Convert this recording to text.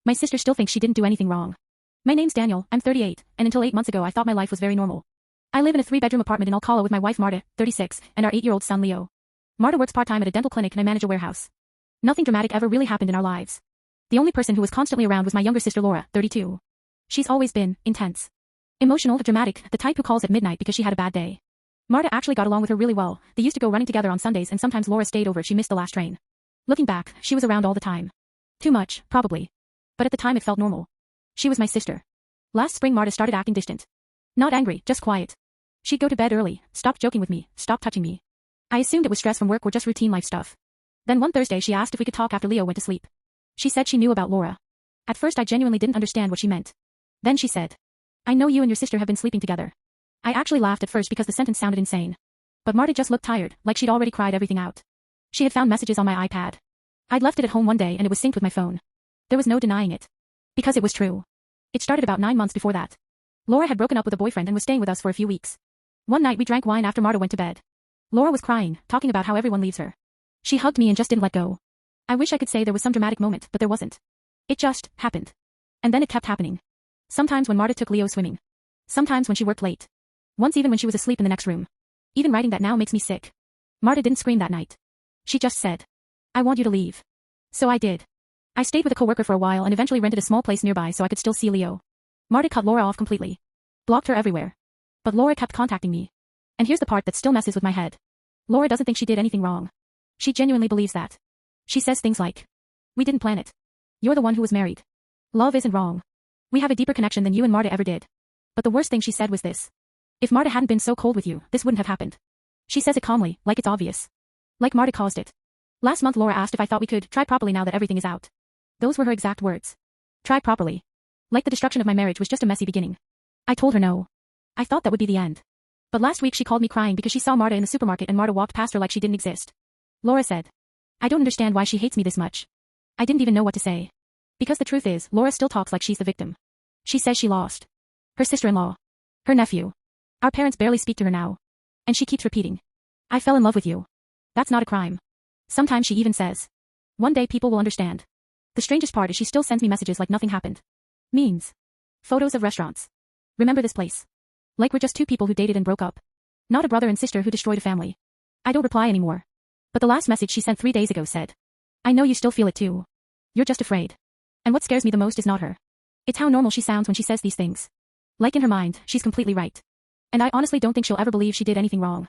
My sister still thinks she didn't do anything wrong. My name's Daniel, I'm 38, and until 8 months ago I thought my life was very normal. I live in a 3-bedroom apartment in Alcala with my wife Marta, 36, and our 8-year-old son Leo. Marta works part-time at a dental clinic and I manage a warehouse. Nothing dramatic ever really happened in our lives. The only person who was constantly around was my younger sister Laura, 32. She's always been intense. Emotional, dramatic, the type who calls at midnight because she had a bad day. Marta actually got along with her really well. They used to go running together on Sundays and sometimes Laura stayed over if she missed the last train. Looking back, she was around all the time. Too much, probably. But at the time it felt normal. She was my sister. Last spring Marta started acting distant. Not angry, just quiet. She'd go to bed early, stopped joking with me, stopped touching me. I assumed it was stress from work or just routine life stuff. Then one Thursday she asked if we could talk after Leo went to sleep. She said she knew about Laura. At first I genuinely didn't understand what she meant. Then she said, I know you and your sister have been sleeping together. I actually laughed at first because the sentence sounded insane. But Marta just looked tired, like she'd already cried everything out. She had found messages on my iPad. I'd left it at home one day and it was synced with my phone. There was no denying it. Because it was true. It started about 9 months before that. Laura had broken up with a boyfriend and was staying with us for a few weeks. One night we drank wine after Marta went to bed. Laura was crying, talking about how everyone leaves her. She hugged me and just didn't let go. I wish I could say there was some dramatic moment, but there wasn't. It just happened. And then it kept happening. Sometimes when Marta took Leo swimming. Sometimes when she worked late. Once even when she was asleep in the next room. Even writing that now makes me sick. Marta didn't scream that night. She just said, I want you to leave. So I did. I stayed with a coworker for a while and eventually rented a small place nearby so I could still see Leo. Marta cut Laura off completely. Blocked her everywhere. But Laura kept contacting me. And here's the part that still messes with my head. Laura doesn't think she did anything wrong. She genuinely believes that. She says things like, we didn't plan it. You're the one who was married. Love isn't wrong. We have a deeper connection than you and Marta ever did. But the worst thing she said was this. If Marta hadn't been so cold with you, this wouldn't have happened. She says it calmly, like it's obvious. Like Marta caused it. Last month Laura asked if I thought we could try properly now that everything is out. Those were her exact words. Try properly. Like the destruction of my marriage was just a messy beginning. I told her no. I thought that would be the end. But last week she called me crying because she saw Marta in the supermarket and Marta walked past her like she didn't exist. Laura said, I don't understand why she hates me this much. I didn't even know what to say. Because the truth is, Laura still talks like she's the victim. She says she lost her sister-in-law, her nephew. Our parents barely speak to her now. And she keeps repeating, I fell in love with you. That's not a crime. Sometimes she even says, one day people will understand. The strangest part is she still sends me messages like nothing happened. Memes. Photos of restaurants. Remember this place? Like we're just two people who dated and broke up. Not a brother and sister who destroyed a family. I don't reply anymore. But the last message she sent 3 days ago said, I know you still feel it too. You're just afraid. And what scares me the most is not her. It's how normal she sounds when she says these things. Like in her mind, she's completely right. And I honestly don't think she'll ever believe she did anything wrong.